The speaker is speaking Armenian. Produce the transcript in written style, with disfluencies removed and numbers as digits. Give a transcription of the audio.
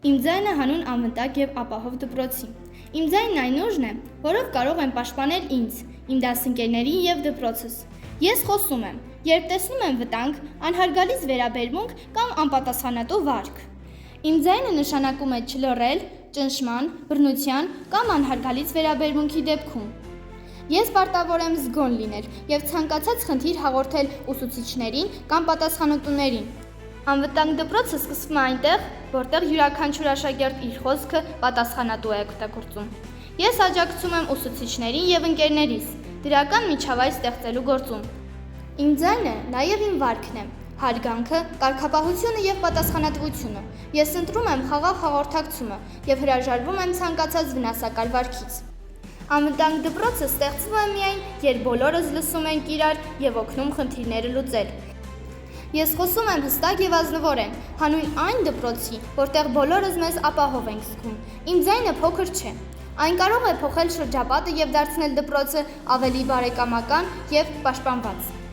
Իմ ձայնը հանուն անվտանգ և ապահով դպրոցի։ Իմ ձայնն այն ուժն է, որով կարող եմ պաշտպանել ինձ, իմ դասընկերներին և դպրոցս։ Ես խոսում եմ, երբ տեսնում եմ վտանգ, անհարգալից վերաբերմունք կամ անպատասխանատու վարք։ Իմ ձայնը նշանակում է չլռել ճնշման, բռնության կամ անհարգալից վերաբերմունքի դեպքում։ Ես պարտավոր եմ զգոն լինել և ցանկացած խնդիր հաղորդել ուսուցիչներին կամ պատասխանատուներին։ Անվտանգ դպրոցը սկսվում է այնտեղ, որտեղ յուրաքանչյուր աշակերտ իր խոսքը պատասխանատու է օգտագործում։ Ես աջակցում եմ ուսուցիչներին և ընկերներիս դրական միջավայր ստեղծելու գործում։ Իմ ձայնը նաև իմ վարքն է, հարգանքը, կարգապահությունը և պատասխանատվությունը։ Ես ընտրում եմ խաղաղ հաղորդակցումը և հրաժարվում եմ ցանկացած վնասակար վարքից։ Անվտանգ դպրոցը ստեղծվում է միայն, երբ բոլորս լսում ենք իրար և օգնում խնդիրները լուծել։ Ես խոսում եմ հստակ և ազնվորեն, հանուն այն դպրոցի, որտեղ բոլորս մեզ ապահով ենք զգում։ Իմ ձայնը փոքր չէ։ Այն կարող է փոխել շրջապատը և դարձնել դպրոցը ավելի բարեկամական և պաշտպանված։